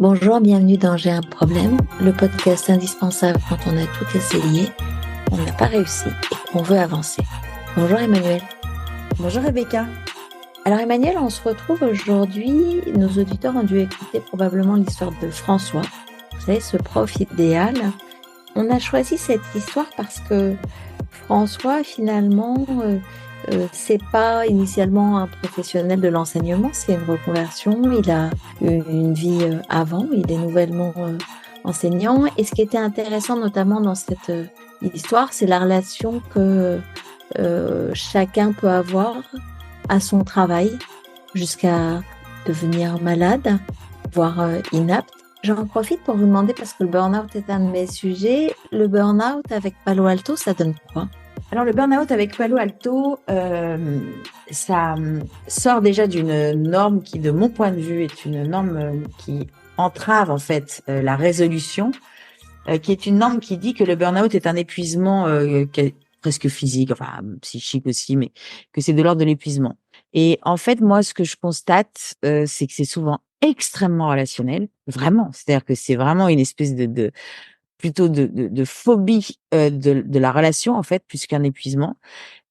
Bonjour, bienvenue dans J'ai un problème, le podcast indispensable quand on a tout essayé, on n'a pas réussi et qu'on veut avancer. Bonjour Emmanuel. Bonjour Rebecca. Alors Emmanuel, on se retrouve aujourd'hui, nos auditeurs ont dû écouter probablement l'histoire de François, vous savez, ce prof idéal. On a choisi cette histoire parce que François, finalement, c'est pas initialement un professionnel de l'enseignement, c'est une reconversion. Il a eu une vie avant, il est nouvellement enseignant. Et ce qui était intéressant, notamment dans cette histoire, c'est la relation que chacun peut avoir à son travail jusqu'à devenir malade, voire inapte. J'en profite pour vous demander, parce que le burn-out est un de mes sujets, le burn-out avec Palo Alto, ça donne quoi? Alors le burn-out avec Palo Alto, ça sort déjà d'une norme qui, de mon point de vue, est une norme qui entrave en fait la résolution, qui est une norme qui dit que le burn-out est un épuisement presque physique, enfin psychique aussi, mais que c'est de l'ordre de l'épuisement. Et en fait, moi, ce que je constate, c'est que c'est souvent extrêmement relationnel, vraiment. C'est-à-dire que c'est vraiment une espèce plutôt de phobie de la relation en fait, plus qu'un épuisement,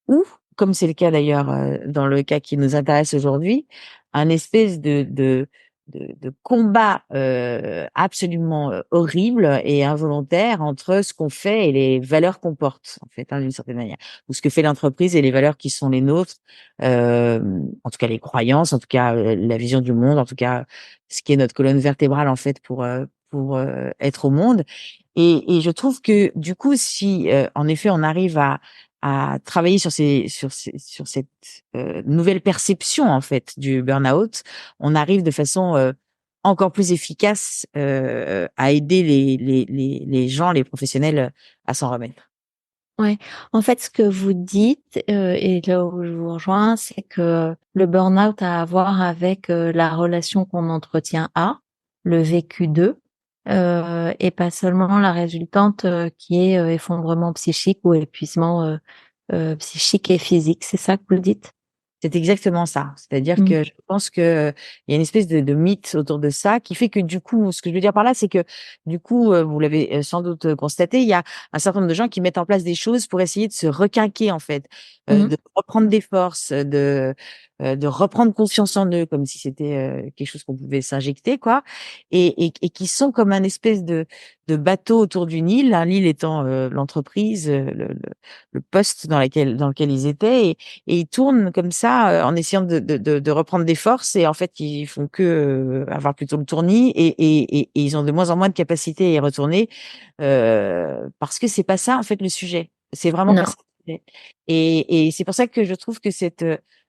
ou comme c'est le cas d'ailleurs dans le cas qui nous intéresse aujourd'hui, un espèce de combat absolument horrible et involontaire entre ce qu'on fait et les valeurs qu'on porte en fait, d'une certaine manière, ou ce que fait l'entreprise et les valeurs qui sont les nôtres, en tout cas les croyances, en tout cas la vision du monde, en tout cas ce qui est notre colonne vertébrale en fait pour être au monde. Et je trouve que du coup, si en effet on arrive à travailler sur cette nouvelle perception en fait du burn-out, on arrive de façon encore plus efficace à aider les gens, les professionnels à s'en remettre. Ouais. En fait, ce que vous dites, et là où je vous rejoins, c'est que le burn-out a à voir avec la relation qu'on entretient le vécu de, et pas seulement la résultante qui est effondrement psychique ou épuisement psychique et physique. C'est ça que vous dites? C'est exactement ça. C'est-à-dire Mm. que je pense que il y a une espèce de mythe autour de ça qui fait que du coup, ce que je veux dire par là, c'est que du coup, vous l'avez sans doute constaté, il y a un certain nombre de gens qui mettent en place des choses pour essayer de se requinquer en fait, Mhm. de reprendre des forces, de reprendre confiance en eux, comme si c'était quelque chose qu'on pouvait s'injecter, quoi, et qui sont comme un espèce de bateau autour d'une île, hein, l'île étant l'entreprise, le poste dans lequel ils étaient, et ils tournent comme ça, en essayant de reprendre des forces, et en fait, ils font que, avoir plutôt le tournis, et ils ont de moins en moins de capacité à y retourner, parce que c'est pas ça, en fait, le sujet. C'est vraiment pas Non. ça le sujet. Et c'est pour ça que je trouve que cette,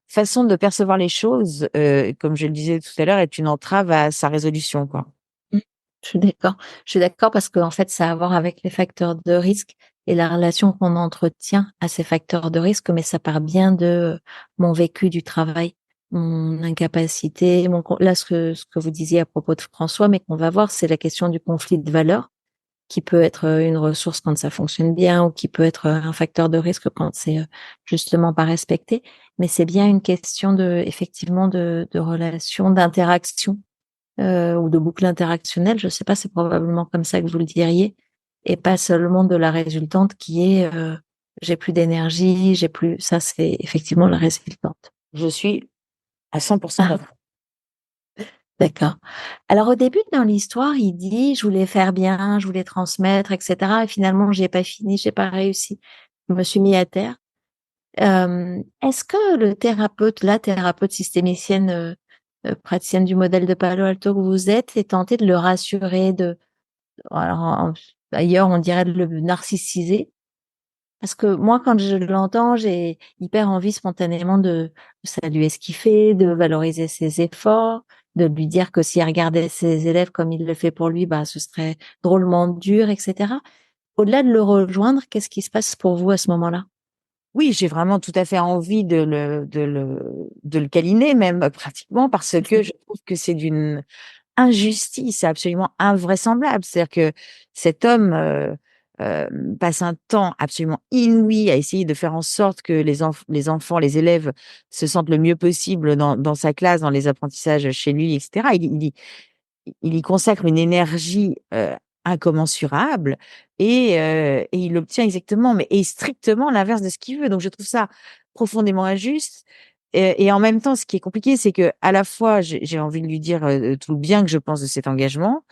façon de percevoir les choses, comme je le disais tout à l'heure, est une entrave à sa résolution, quoi. Mm. Je suis d'accord. Je suis d'accord parce qu'en fait, ça a à voir avec les facteurs de risque et la relation qu'on entretient à ces facteurs de risque, mais ça part bien de mon vécu du travail, mon incapacité, là, ce que vous disiez à propos de François, mais qu'on va voir, c'est la question du conflit de valeurs qui peut être une ressource quand ça fonctionne bien ou qui peut être un facteur de risque quand c'est justement pas respecté. Mais c'est bien une question effectivement, de relation, d'interaction ou de boucle interactionnelle, je sais pas, c'est probablement comme ça que vous le diriez, et pas seulement de la résultante qui est j'ai plus d'énergie, j'ai plus. Ça, c'est effectivement la résultante. Je suis à 100 Ah, d'accord. d'accord. Alors au début dans l'histoire, il dit je voulais faire bien, je voulais transmettre, etc. Et finalement, j'ai pas fini, j'ai pas réussi. Je me suis mis à terre. Est-ce que le thérapeute, la thérapeute systémicienne, praticienne du modèle de Palo Alto que vous êtes, est tenté de le rassurer, alors, d'ailleurs, on dirait de le narcissiser. Parce que moi, quand je l'entends, j'ai hyper envie spontanément de saluer ce qu'il fait, de valoriser ses efforts, de lui dire que s'il regardait ses élèves comme il le fait pour lui, bah, ce serait drôlement dur, etc. Au-delà de le rejoindre, qu'est-ce qui se passe pour vous à ce moment-là? Oui, j'ai vraiment tout à fait envie de le câliner même, pratiquement, parce que je trouve que c'est d'une injustice absolument invraisemblable. C'est-à-dire que cet homme, passe un temps absolument inouï à essayer de faire en sorte que les enfants, les élèves se sentent le mieux possible dans sa classe, dans les apprentissages chez lui, et cetera. il y consacre une énergie incommensurable et il obtient exactement, mais et strictement l'inverse de ce qu'il veut. Donc je trouve ça profondément injuste. Et en même temps, ce qui est compliqué, c'est que à la fois, j'ai envie de lui dire tout le bien que je pense de cet engagement,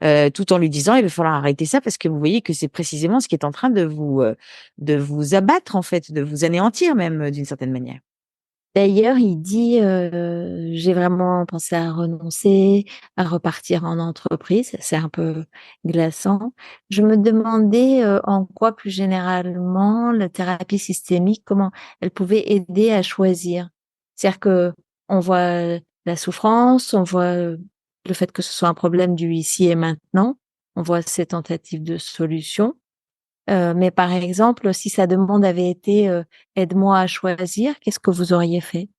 tout en lui disant, il va falloir arrêter ça parce que vous voyez que c'est précisément ce qui est en train de vous abattre en fait, de vous anéantir même d'une certaine manière. D'ailleurs, il dit, j'ai vraiment pensé à renoncer, à repartir en entreprise. C'est un peu glaçant. Je me demandais en quoi plus généralement la thérapie systémique, comment elle pouvait aider à choisir. C'est-à-dire que on voit la souffrance, on voit le fait que ce soit un problème du ici et maintenant, on voit ces tentatives de solution. Mais par exemple, si sa demande avait été aide-moi à choisir, qu'est-ce que vous auriez fait?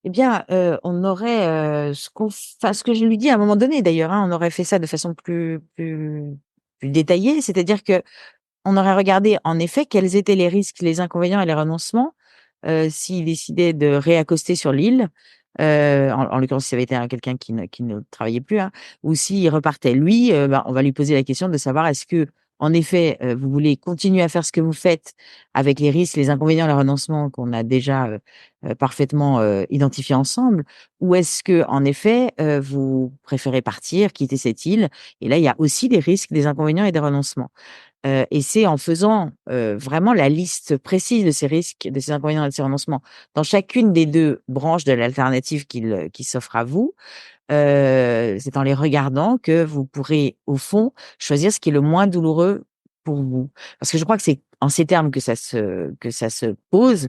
Eh bien, on aurait, ce que je lui dis à un moment donné d'ailleurs, hein, on aurait fait ça de façon plus détaillée. C'est-à-dire que on aurait regardé en effet quels étaient les risques, les inconvénients et les renoncements, s'il décidait de réaccoster sur l'île, en l'occurrence, si ça avait été quelqu'un qui ne travaillait plus, hein, ou s'il repartait. Lui, bah, on va lui poser la question de savoir est-ce que, en effet, vous voulez continuer à faire ce que vous faites avec les risques, les inconvénients, les renoncements qu'on a déjà, parfaitement, identifiés ensemble? Ou est-ce que, en effet, vous préférez partir, quitter cette île? Et là, il y a aussi des risques, des inconvénients et des renoncements. Et c'est en faisant, vraiment la liste précise de ces risques, de ces inconvénients et de ces renoncements dans chacune des 2 branches de l'alternative qui s'offre à vous, c'est en les regardant que vous pourrez, au fond, choisir ce qui est le moins douloureux pour vous. Parce que je crois que c'est en ces termes que ça se pose.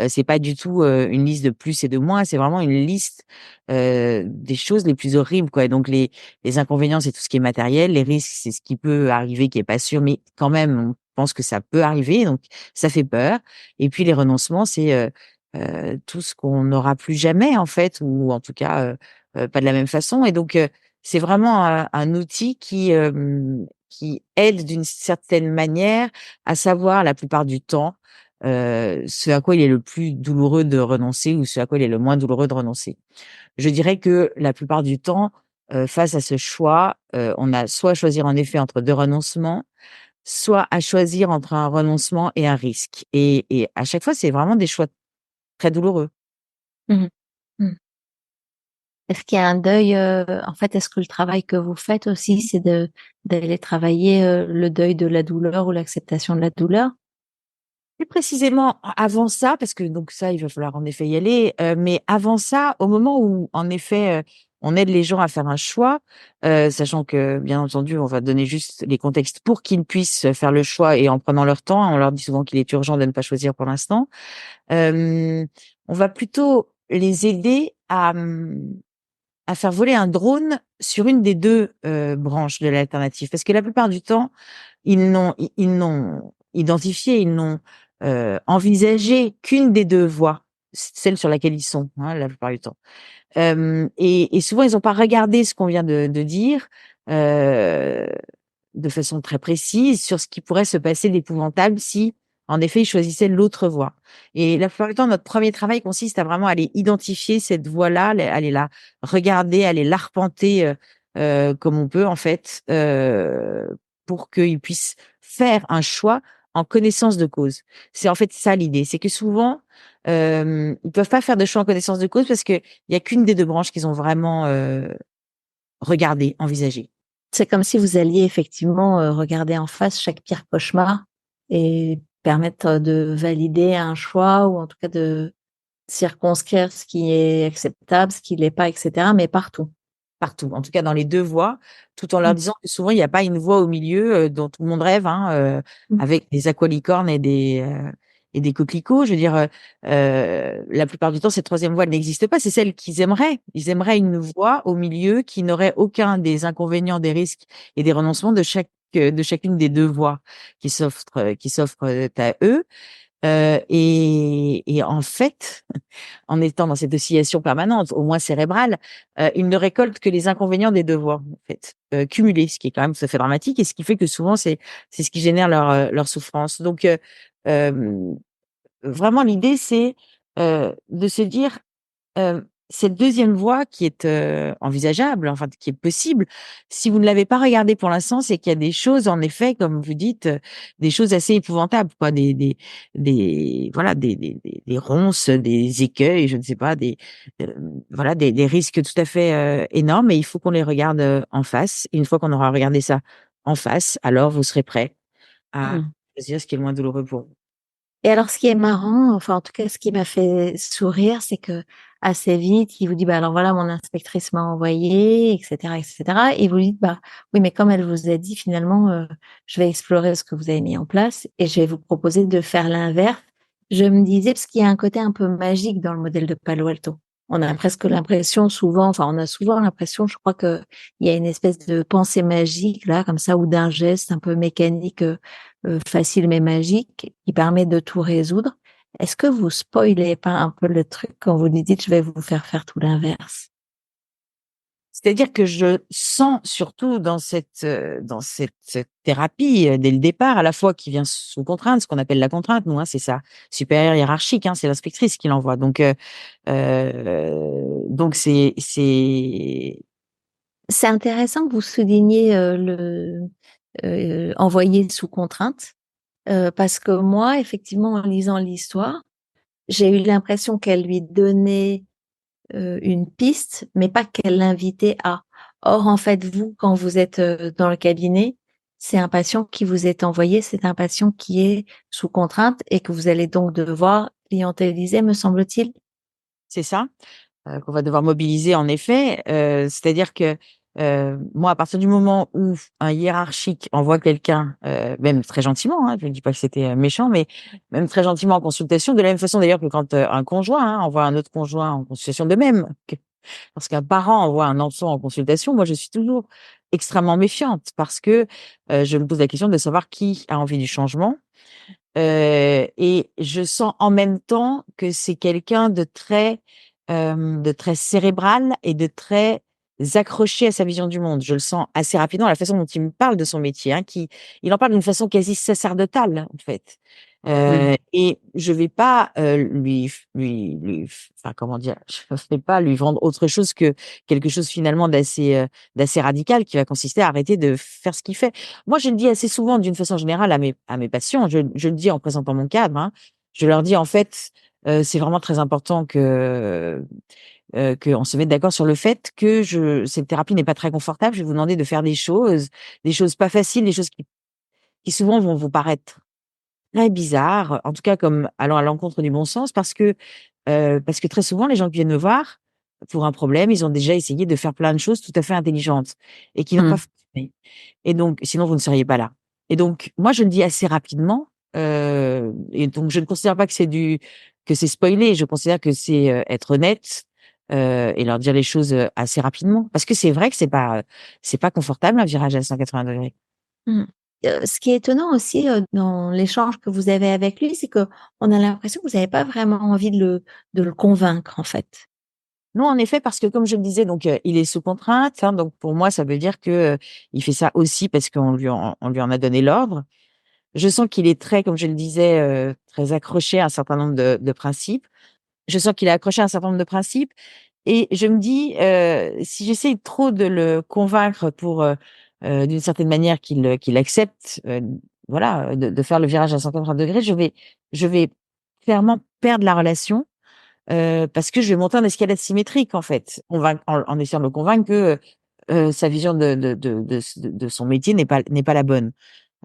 C'est pas du tout, une liste de plus et de moins, c'est vraiment une liste, des choses les plus horribles, quoi. Donc les inconvénients, c'est tout ce qui est matériel, les risques, c'est ce qui peut arriver, qui est pas sûr, mais quand même, on pense que ça peut arriver, donc ça fait peur. Et puis les renoncements, c'est, tout ce qu'on n'aura plus jamais, en fait, ou en tout cas, pas de la même façon. Et donc c'est vraiment un outil qui aide d'une certaine manière à savoir la plupart du temps, ce à quoi il est le plus douloureux de renoncer ou ce à quoi il est le moins douloureux de renoncer. Je dirais que la plupart du temps, face à ce choix, on a soit à choisir en effet entre 2 renoncements, soit à choisir entre un renoncement et un risque. Et à chaque fois, c'est vraiment des choix très douloureux. Mmh mh. Mmh. Est-ce qu'il y a un deuil, en fait, est-ce que le travail que vous faites aussi, c'est d'aller travailler, le deuil de la douleur ou l'acceptation de la douleur? Plus précisément, avant ça, parce que donc ça, il va falloir en effet y aller, mais avant ça, au moment où en effet, on aide les gens à faire un choix, sachant que bien entendu, on va donner juste les contextes pour qu'ils puissent faire le choix et en prenant leur temps, hein. On leur dit souvent qu'il est urgent de ne pas choisir pour l'instant. Hem, on va plutôt les aider à faire voler un drone sur une des 2 branches de l'alternative. Parce que la plupart du temps, ils n'ont identifié, ils n'ont, envisagé qu'une des 2 voies, celle sur laquelle ils sont, hein, la plupart du temps. Et souvent, ils ont pas regardé ce qu'on vient de dire, heu, de façon très précise sur ce qui pourrait se passer d'épouvantable si, en effet, ils choisissaient l'autre voie. Et la plupart du temps, notre premier travail consiste à vraiment aller identifier cette voie-là, aller la regarder, aller l'arpenter, comme on peut en fait, pour qu'ils puissent faire un choix en connaissance de cause. C'est en fait ça l'idée, c'est que souvent, ils peuvent pas faire de choix en connaissance de cause parce qu'il y a qu'une des 2 branches qu'ils ont vraiment, regardé, envisagé. C'est comme si vous alliez effectivement, regarder en face chaque pire cauchemar et permettre de valider un choix ou en tout cas de circonscrire ce qui est acceptable, ce qui l'est pas et cetera, mais partout. Partout, en tout cas dans les 2 voies, tout en leur Mmh. disant que souvent il y a pas une voie au milieu, dont tout le monde rêve, hein, Mmh. avec des aqualicornes et des coquelicots. Je veux dire, la plupart du temps, cette troisième voie, elle n'existe pas. C'est celle qu'ils aimeraient. Ils aimeraient une voie au milieu qui n'aurait aucun des inconvénients, des risques et des renoncements de chacune des 2 voies qui s'offrent, à eux. Et en fait, en étant dans cette oscillation permanente, au moins cérébrale, ils ne récoltent que les inconvénients des devoirs, en fait, cumulés, ce qui est quand même tout à fait dramatique et ce qui fait que souvent c'est ce qui génère leur souffrance. Donc, hem, vraiment l'idée c'est, de se dire, cette deuxième voie qui est envisageable, enfin qui est possible, si vous ne l'avez pas regardée pour l'instant, c'est qu'il y a des choses, en effet, comme vous dites, des choses assez épouvantables, quoi, des voilà, des ronces, des écueils, je ne sais pas, euh, voilà, des risques tout à fait énormes, et il faut qu'on les regarde en face. Et une fois qu'on aura regardé ça en face, alors vous serez prêt à Mm. choisir ce qui est le moins douloureux pour vous. Et alors, ce qui est marrant, enfin, en tout cas, ce qui m'a fait sourire, c'est que assez vite, il vous dit, bah, alors voilà, mon inspectrice m'a envoyé, etc., etc. Et vous lui dites, bah, oui, mais comme elle vous a dit, finalement, je vais explorer ce que vous avez mis en place et je vais vous proposer de faire l'inverse. Je me disais, parce qu'il y a un côté un peu magique dans le modèle de Palo Alto. On a presque l'impression souvent, enfin, on a souvent l'impression, je crois que il y a une espèce de pensée magique, là, comme ça, ou d'un geste un peu mécanique, facile mais magique qui permet de tout résoudre. Est-ce que vous spoilez pas un peu le truc quand vous lui dites je vais vous faire tout l'inverse? C'est-à-dire que je sens surtout dans cette thérapie, dès le départ, à la fois qui vient sous contrainte, ce qu'on appelle la contrainte, nous, hein, c'est sa supérieure hiérarchique, hein, c'est l'inspectrice qui l'envoie. Donc c'est C'est intéressant que vous souligniez le envoyer sous contrainte, parce que moi, effectivement, en lisant l'histoire, j'ai eu l'impression qu'elle lui donnait une piste, mais pas qu'elle l'invitait à. Or, en fait, vous, quand vous êtes dans le cabinet, c'est un patient qui vous est envoyé, c'est un patient qui est sous contrainte et que vous allez donc devoir clientéliser, me semble-t-il. c'est ça. Qu'on va devoir mobiliser en effet. C'est-à-dire que moi, à partir du moment où un hiérarchique envoie quelqu'un, même très gentiment, hein, je ne dis pas que c'était méchant, mais même très gentiment en consultation, de la même façon d'ailleurs que quand un conjoint envoie un autre conjoint en consultation, de même que lorsqu'un parent envoie un enfant en consultation, moi je suis toujours extrêmement méfiante parce que je me pose la question de savoir qui a envie du changement. Et je sens en même temps que c'est quelqu'un de très cérébral et de très accroché à sa vision du monde. Je le sens assez rapidement, la façon dont il me parle de son métier, hein, il en parle d'une façon quasi sacerdotale, en fait. Mm. Et je vais pas enfin comment dire, je vais pas lui vendre autre chose que quelque chose finalement d'assez radical qui va consister à arrêter de faire ce qu'il fait. Moi, je le dis assez souvent d'une façon générale à mes patients, je le dis en présentant mon cadre, hein. Je leur dis en fait, c'est vraiment très important qu'on se mette d'accord sur le fait que cette thérapie n'est pas très confortable. Je vais vous demander de faire des choses pas faciles, des choses qui souvent vont vous paraître très bizarres, en tout cas comme allant à l'encontre du bon sens, parce que très souvent les gens qui viennent me voir pour un problème, ils ont déjà essayé de faire plein de choses tout à fait intelligentes et qui n'ont pas Mm. fonctionné. Et donc, sinon vous ne seriez pas là. Et donc, moi, je le dis assez rapidement. Et donc, je ne considère pas que c'est spoiler. Je considère que c'est être honnête et leur dire les choses assez rapidement. Parce que c'est vrai que c'est pas confortable un virage à 180 degrés. Mm. Ce qui est étonnant aussi dans l'échange que vous avez avec lui, c'est que on a l'impression que vous n'avez pas vraiment envie de le convaincre, en fait. Non, en effet, parce que comme je le disais, donc il est sous contrainte, hein, donc pour moi, ça veut dire que il fait ça aussi parce on lui en a donné l'ordre. Je sens qu'il est très, comme je le disais, très accroché à un certain nombre de principes. Je sens qu'il est accroché à un certain nombre de principes et je me dis, si j'essaye trop de le convaincre pour, d'une certaine manière qu'il accepte, voilà, de faire le virage à 180 degrés, je vais clairement perdre la relation, parce que je vais monter en escalade symétrique, en fait. En essayant de le convaincre que, sa vision de son métier n'est pas la bonne.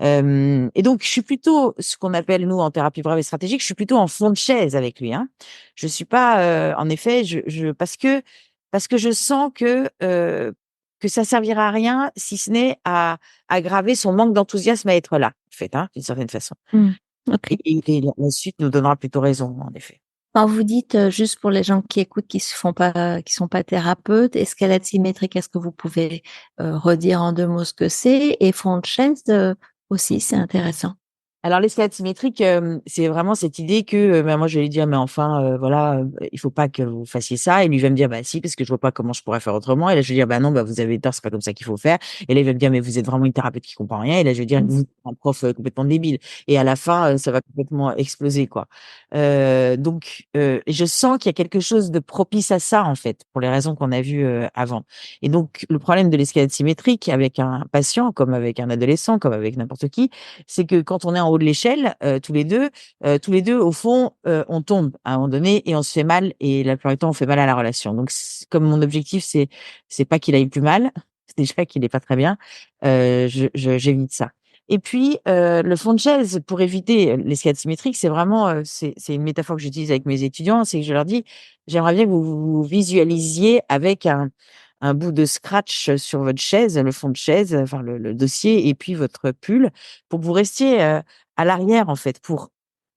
Et donc, je suis plutôt ce qu'on appelle, nous, en thérapie brève et stratégique, je suis plutôt en fond de chaise avec lui, hein. Je suis pas, en effet, parce que je sens que ça servira à rien si ce n'est à aggraver son manque d'enthousiasme à être là, en fait, hein, d'une certaine façon. Mm. Ok. Et la suite nous donnera plutôt raison, en effet. Quand vous dites, juste pour les gens qui écoutent, qui sont pas thérapeutes, escalade symétrique, est-ce que vous pouvez redire en deux mots ce que c'est? Et front chaise aussi, c'est intéressant. Alors l'escalade symétrique, c'est vraiment cette idée que, bah, moi je vais lui dire: «Mais enfin, voilà, il faut pas que vous fassiez ça» et lui il va me dire: «Bah si, parce que je vois pas comment je pourrais faire autrement» et là je vais dire: «Bah non, bah vous avez tort, c'est pas comme ça qu'il faut faire» et là il va me dire: «Mais vous êtes vraiment une thérapeute qui comprend rien» et là je vais dire: Mmh. «Vous êtes un prof, complètement débile» et à la fin, ça va complètement exploser, quoi. Et je sens qu'il y a quelque chose de propice à ça, en fait, pour les raisons qu'on a vues, avant et donc le problème de l'escalade symétrique avec un patient, comme avec un adolescent, comme avec n'importe qui, c'est que quand on est en haut de l'échelle, tous les 2 au fond, on tombe à un moment donné et on se fait mal et la plupart du temps, on fait mal à la relation. Donc comme mon objectif, c'est pas qu'il aille plus mal, c'est déjà qu'il est pas très bien, j'évite ça. Et puis, le fond de chaise pour éviter l'escalade symétrique, c'est vraiment, c'est une métaphore que j'utilise avec mes étudiants, c'est que je leur dis: «J'aimerais bien que vous vous visualisiez avec un bout de scratch sur votre chaise, le fond de chaise, enfin le dossier et puis votre pull pour que vous restiez, à l'arrière, en fait, pour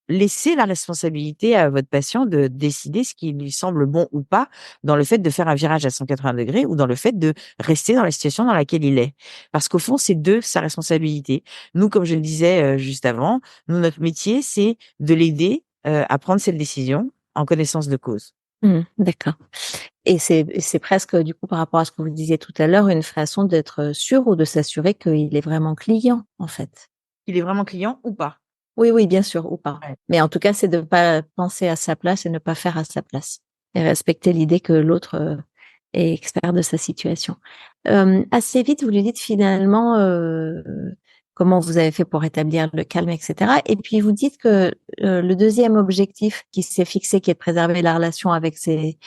laisser la responsabilité à votre patient de décider ce qui lui semble bon ou pas dans le fait de faire un virage à 180° ou dans le fait de rester dans la situation dans laquelle il est. Parce qu'au fond, c'est de sa responsabilité. Nous, comme je le disais, juste avant, nous, notre métier, c'est de l'aider, à prendre cette décision en connaissance de cause. Mmh, d'accord. Et c'est presque, du coup, par rapport à ce que vous disiez tout à l'heure, une façon d'être sûr ou de s'assurer qu'il est vraiment client, en fait? Il est vraiment client ou pas? Oui, oui, bien sûr, ou pas. Ouais. Mais en tout cas, c'est de ne pas penser à sa place et ne pas faire à sa place et respecter l'idée que l'autre, est expert de sa situation. Assez vite, vous lui dites finalement, comment vous avez fait pour rétablir le calme et cetera et puis vous dites que, le 2e objectif qui s'est fixé, qui est de préserver la relation avec ses,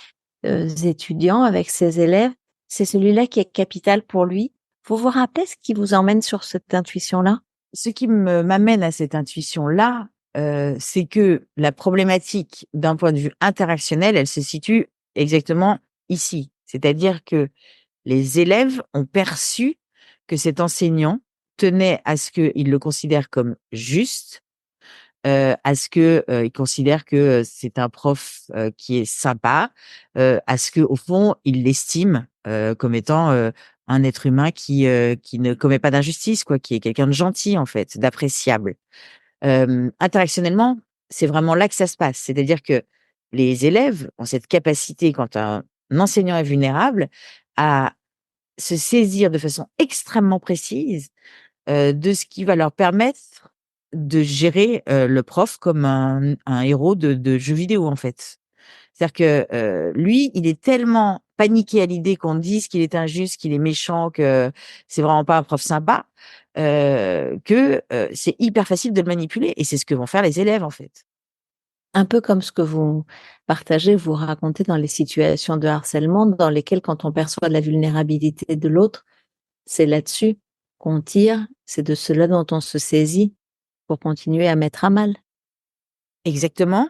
étudiants, avec ses élèves, c'est celui-là qui est capital pour lui. Vous vous rappelez ce qui vous emmène sur cette intuition-là? Ce qui m'amène à cette intuition-là, c'est que la problématique d'un point de vue interactionnel, elle se situe exactement ici. C'est-à-dire que les élèves ont perçu que cet enseignant tenait à ce qu'il le considère comme juste, à ce que, il considère que, c'est un prof, qui est sympa, à ce que au fond, il l'estime, comme étant, un être humain qui ne commet pas d'injustice, quoi, qui est quelqu'un de gentil, en fait, d'appréciable. Interactionnellement, c'est vraiment là que ça se passe. C'est-à-dire que les élèves ont cette capacité, quand un enseignant est vulnérable, à se saisir de façon extrêmement précise, de ce qui va leur permettre de gérer, le prof comme un héros de jeu vidéo, en fait. C'est-à-dire que, lui, il est tellement paniqué à l'idée qu'on dise qu'il est injuste, qu'il est méchant, que c'est vraiment pas un prof sympa, c'est hyper facile de le manipuler et c'est ce que vont faire les élèves, en fait. Un peu comme ce que vous partagez, vous racontez dans les situations de harcèlement dans lesquelles quand on perçoit la vulnérabilité de l'autre, c'est là-dessus qu'on tire, c'est de cela dont on se saisit pour continuer à mettre à mal. Exactement.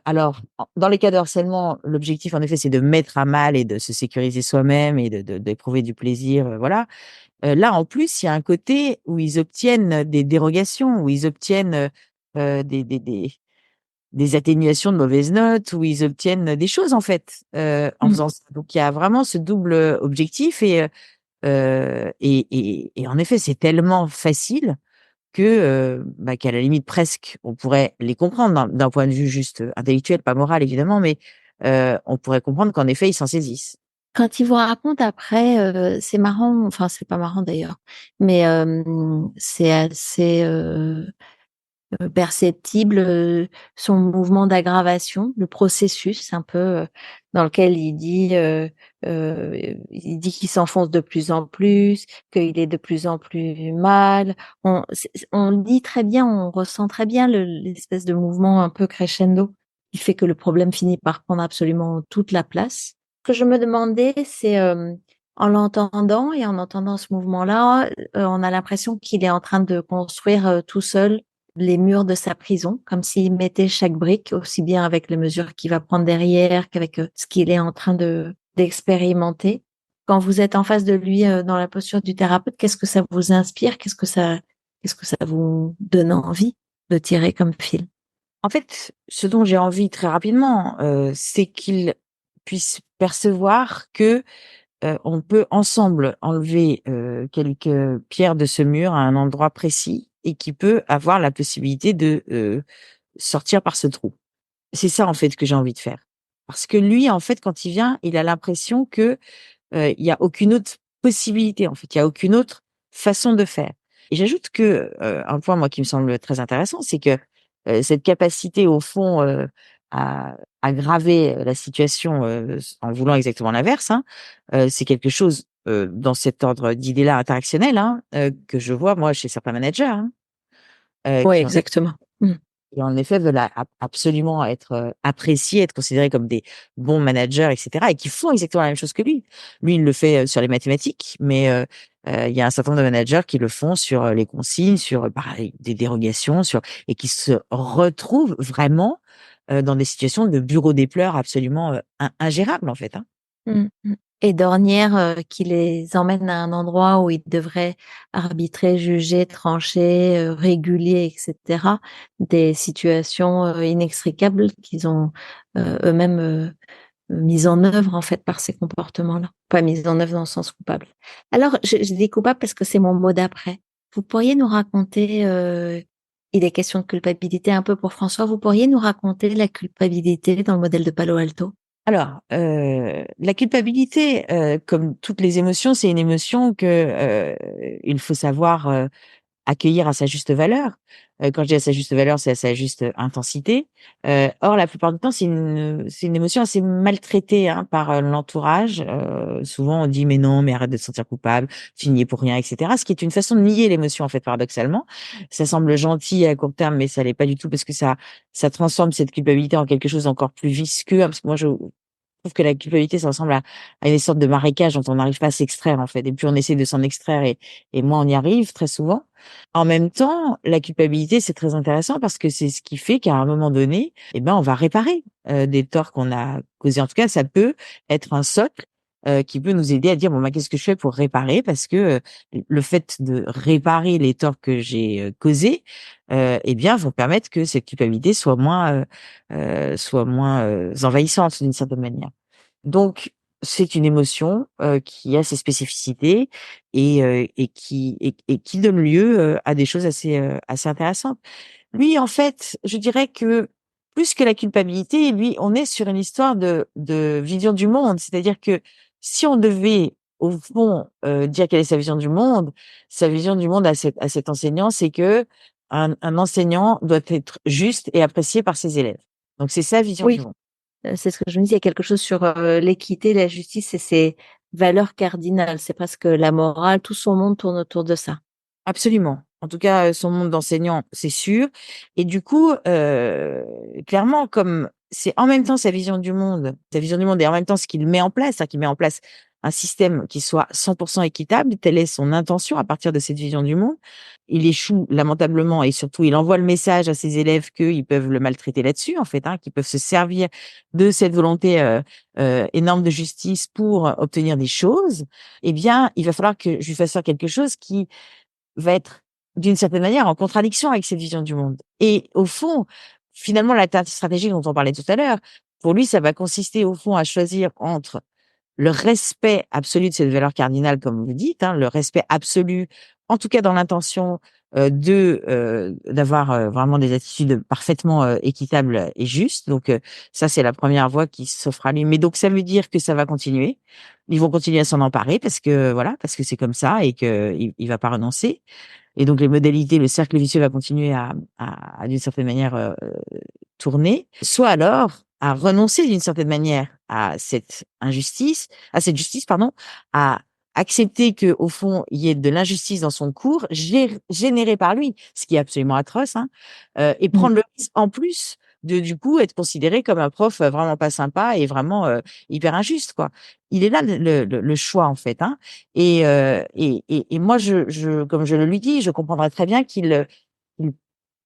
Alors, dans les cas de harcèlement, l'objectif, en effet, c'est de mettre à mal et de se sécuriser soi-même et d'éprouver du plaisir, voilà. Là, en plus, il y a un côté où ils obtiennent des dérogations, où ils obtiennent, des atténuations de mauvaises notes, où ils obtiennent des choses, en fait, en Mmh. faisant ça. Donc il y a vraiment ce double, objectif et en effet, c'est tellement facile que, bah, qu'à la limite presque, on pourrait les comprendre d'un point de vue juste, intellectuel, pas moral évidemment, mais, on pourrait comprendre qu'en effet, ils s'en saisissent. Quand il vous raconte après, c'est marrant, enfin c'est pas marrant d'ailleurs, mais c'est assez, perceptible, son mouvement d'aggravation, le processus un peu, dans lequel il dit qu'il s'enfonce de plus en plus, qu'il est de plus en plus mal. On lit très bien, on ressent très bien l'espèce de mouvement un peu crescendo qui fait que le problème finit par prendre absolument toute la place. Ce que je me demandais, c'est, en l'entendant et en entendant ce mouvement-là, on a l'impression qu'il est en train de construire, tout seul les murs de sa prison, comme s'il mettait chaque brique, aussi bien avec les mesures qu'il va prendre derrière qu'avec, ce qu'il est en train de d'expérimenter. Quand vous êtes en face de lui, dans la posture du thérapeute, qu'est-ce que ça vous inspire? Qu'est-ce que ça vous donne envie de tirer comme fil? En fait, ce dont j'ai envie très rapidement, c'est qu'ils puissent percevoir que, on peut ensemble enlever, quelques pierres de ce mur à un endroit précis et qui peut avoir la possibilité de sortir par ce trou. C'est ça en fait que j'ai envie de faire. Parce que lui, en fait, quand il vient, il a l'impression que il y a aucune autre possibilité en fait, il y a aucune autre façon de faire. Et j'ajoute que, un point moi qui me semble très intéressant, c'est que, cette capacité au fond, à aggraver, la situation, en voulant exactement l'inverse, hein, c'est quelque chose, dans cet ordre d'idées-là interactionnelles, hein, que je vois moi chez certains managers, hein, Oui, qui en exactement. Mmh. et en effet, veulent absolument être, appréciés, être considérés comme des bons managers et cetera et qui font exactement la même chose que lui. Lui, il le fait, sur les mathématiques, mais il y a un certain nombre de managers qui le font sur, les consignes, sur, pareil, des dérogations, sur et qui se retrouvent vraiment, dans des situations de bureau des pleurs absolument, ingérables, en fait, hein. Mmh mh. Et d'ornières, qui les emmènent à un endroit où ils devraient arbitrer, juger, trancher, réguler et cetera. Des situations, inextricables qu'ils ont, eux-mêmes, mises en œuvre, en fait, par ces comportements-là. Pas mises en œuvre dans le sens coupable. Alors, je dis coupable parce que c'est mon mot d'après. Vous pourriez nous raconter, il est question de culpabilité un peu pour François, vous pourriez nous raconter la culpabilité dans le modèle de Palo Alto? Alors, la culpabilité, comme toutes les émotions, c'est une émotion que, il faut savoir, accueillir à sa juste valeur. Quand je dis à sa juste valeur, c'est à sa juste intensité. Or la plupart du temps, c'est une émotion assez maltraitée, hein, par, l'entourage. Souvent on dit: «Mais non, mais arrête de te sentir coupable, tu n'y es pour rien» et cetera. Ce qui est une façon de nier l'émotion, en fait, paradoxalement. Ça semble gentil à court terme, mais ça l'est pas du tout parce que ça transforme cette culpabilité en quelque chose d'encore plus visqueux, hein, parce que moi je trouve que la culpabilité, ça ressemble à une sorte de marécage dont on n'arrive pas à s'extraire, en fait et plus on essaie de s'en extraire et moins on y arrive, très souvent. En même temps, la culpabilité, c'est très intéressant parce que c'est ce qui fait qu'à un moment donné, eh ben, on va réparer, des torts qu'on a causés. En tout cas, ça peut être un socle, qui peut nous aider à dire: «Bon, bah, qu'est-ce que je fais pour réparer?» parce que, le fait de réparer les torts que j'ai, causés, eh bien, vont permettre que cette culpabilité soit moins, envahissante d'une certaine manière. Donc c'est une émotion, qui a ses spécificités et qui donne lieu, à des choses assez intéressantes. Lui, en fait, je dirais que plus que la culpabilité, lui, on est sur une histoire de vision du monde. C'est-à-dire que si on devait, au fond, dire quelle est sa vision du monde à cet enseignant, c'est qu'un enseignant doit être juste et apprécié par ses élèves. Donc c'est sa vision du Oui. monde. C'est ce que je me dis, il y a quelque chose sur, l'équité, la justice et ses valeurs cardinales. C'est presque la morale, tout son monde tourne autour de ça. Absolument. En tout cas, son monde d'enseignant, c'est sûr et du coup, clairement, comme c'est en même temps sa vision du monde et en même temps ce qu'il met en place, c'est-à-dire qu'il met en place un système qui soit 100 équitable, telle est son intention à partir de cette vision du monde. Il échoue lamentablement et surtout il envoie le message à ses élèves qu'ils peuvent le maltraiter là-dessus, en fait, hein, qu'ils peuvent se servir de cette volonté, énorme de justice pour obtenir des choses. Eh bien, il va falloir que je lui fasse faire quelque chose qui va être, d'une certaine manière, en contradiction avec cette vision du monde. Et au fond, finalement, l'alternative stratégique dont on parlait tout à l'heure, pour lui, ça va consister au fond à choisir entre le respect absolu de cette valeur cardinale, comme vous dites, hein, le respect absolu, en tout cas dans l'intention, d'avoir, vraiment des attitudes parfaitement, équitables et justes. Donc, ça, c'est la première voie qui s'offre à lui. Mais donc ça veut dire que ça va continuer. Ils vont continuer à s'en emparer parce que, voilà, parce que c'est comme ça et qu'il va pas renoncer. Et donc les modalités, le cercle vicieux va continuer à d'une certaine manière, tourner. Soit alors à renoncer d'une certaine manière à cette justice, pardon, à accepter que au fond, il y ait de l'injustice dans son cours, générée par lui, ce qui est absolument atroce, hein, et Mmh. prendre le risque en plus de du coup être considéré comme un prof, vraiment pas sympa et vraiment, hyper injuste, quoi. Il est là le choix en fait, hein. Et moi, comme je le lui dis, je comprendrais très bien qu'il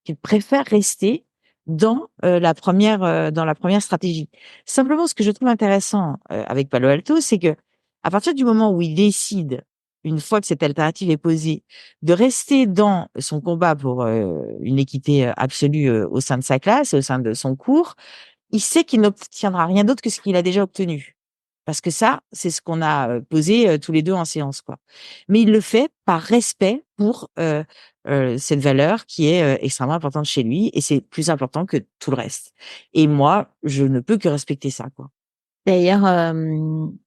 qu'il préfère rester dans la première stratégie. Simplement, ce que je trouve intéressant, avec Palo Alto, c'est que à partir du moment où il décide, une fois que cette alternative est posée, de rester dans son combat pour, une équité, absolue, au sein de sa classe et au sein de son cours, il sait qu'il n'obtiendra rien d'autre que ce qu'il a déjà obtenu. Parce que ça, c'est ce qu'on a posé tous les deux en séance, quoi. Mais il le fait par respect pour cette valeur qui est extrêmement importante chez lui et c'est plus important que tout le reste. Et moi, je ne peux que respecter ça, quoi. D'ailleurs,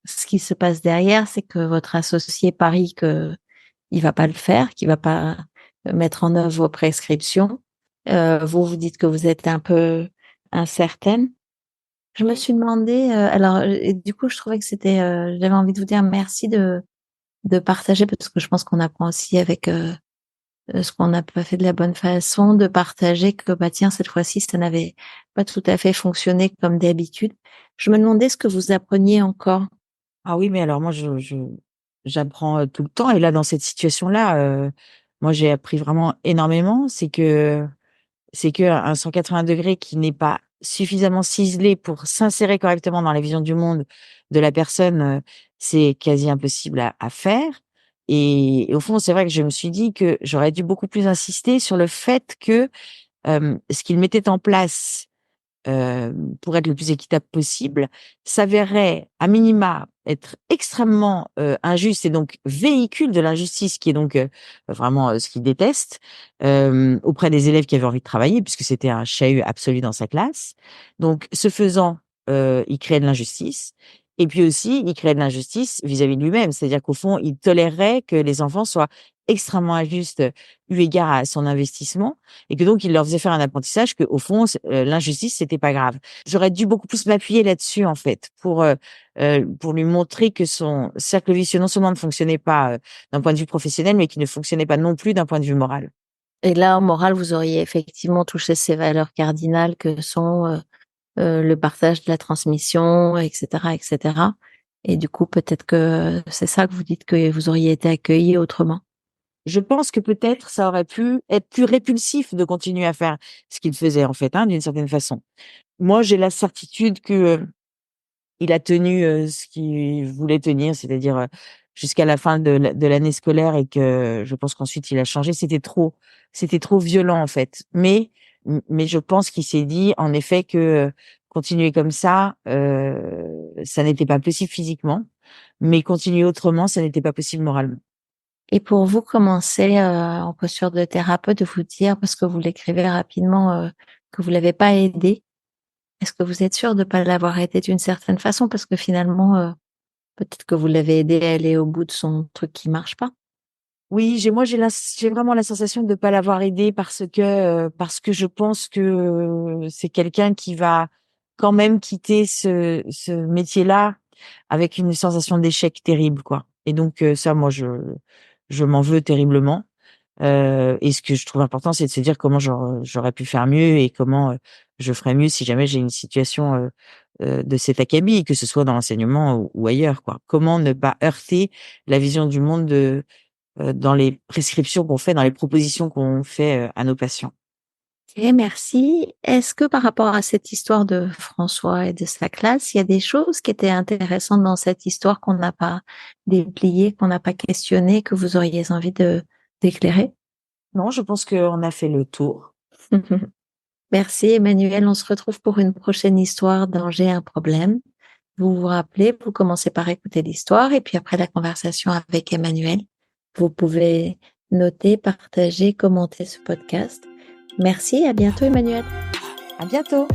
ce qui se passe derrière, c'est que votre associé parie que il va pas le faire, qu'il va pas mettre en œuvre vos prescriptions. Vous, vous dites que vous êtes un peu incertaine. Je me suis demandé, alors, et du coup, je trouvais que c'était, j'avais envie de vous dire merci de partager parce que je pense qu'on apprend aussi avec ce qu'on n'a pas fait de la bonne façon, de partager que bah tiens cette fois-ci ça n'avait pas tout à fait fonctionné comme d'habitude. Je me demandais ce que vous appreniez encore. Ah oui, mais alors moi, j'apprends tout le temps. Et là, dans cette situation-là, moi, j'ai appris vraiment énormément. C'est que un 180 degrés qui n'est pas suffisamment ciselé pour s'insérer correctement dans la vision du monde de la personne, c'est quasi impossible à faire. Et au fond, c'est vrai que je me suis dit que j'aurais dû beaucoup plus insister sur le fait que ce qu'il mettait en place pour être le plus équitable possible, s'avérait à minima être extrêmement injuste et donc véhicule de l'injustice qui est donc vraiment ce qu'il déteste auprès des élèves qui avaient envie de travailler puisque c'était un chahut absolu dans sa classe. Donc ce faisant, il créait de l'injustice et puis aussi il créait de l'injustice vis-à-vis de lui-même. C'est-à-dire qu'au fond, il tolérerait que les enfants soient extrêmement injustes eu égard à son investissement et que donc il leur faisait faire un apprentissage que au fond l'injustice c'était pas grave. J'aurais dû beaucoup plus m'appuyer là-dessus en fait pour lui montrer que son cercle vicieux non seulement ne fonctionnait pas d'un point de vue professionnel mais qui ne fonctionnait pas non plus d'un point de vue moral. Et là, en morale, vous auriez effectivement touché ces valeurs cardinales que sont le partage de la transmission, etc., etc. Et du coup, peut-être que c'est ça que vous dites que vous auriez été accueilli autrement. Je pense que peut-être ça aurait pu être plus répulsif de continuer à faire ce qu'il faisait en fait, hein, d'une certaine façon. Moi, j'ai la certitude que il a tenu, ce qu'il voulait tenir, c'est-à-dire, jusqu'à la fin de l'année scolaire et que je pense qu'ensuite il a changé. C'était trop violent, en fait. Mais je pense qu'il s'est dit, en effet, que, continuer comme ça n'était pas possible physiquement, mais continuer autrement, ça n'était pas possible moralement. Et pour vous, comment c'est en posture de thérapeute de vous dire, parce que vous l'écrivez rapidement, que vous l'avez pas aidé, est-ce que vous êtes sûr de pas l'avoir aidé d'une certaine façon? Parce que finalement, peut-être que vous l'avez aidé à aller au bout de son truc qui marche pas. Oui, j'ai vraiment la sensation de ne pas l'avoir aidé parce que je pense que c'est quelqu'un qui va quand même quitter ce métier-là avec une sensation d'échec terrible, quoi. Et donc ça, moi, je m'en veux terriblement. Et ce que je trouve important, c'est de se dire comment j'aurais pu faire mieux et comment je ferais mieux si jamais j'ai une situation de cet acabit, que ce soit dans l'enseignement ou ailleurs, quoi. Comment ne pas heurter la vision du monde dans les prescriptions qu'on fait, dans les propositions qu'on fait, à nos patients. OK, merci. Est-ce que par rapport à cette histoire de François et de sa classe, il y a des choses qui étaient intéressantes dans cette histoire qu'on n'a pas dépliées, qu'on n'a pas questionnées, que vous auriez envie de d'éclairer? Non, je pense qu'on a fait le tour. Merci Emmanuel, on se retrouve pour une prochaine histoire dans J'ai un problème. Vous vous rappelez, vous commencez par écouter l'histoire et puis après la conversation avec Emmanuel, vous pouvez noter, partager, commenter ce podcast. Merci, à bientôt Emmanuel. À bientôt.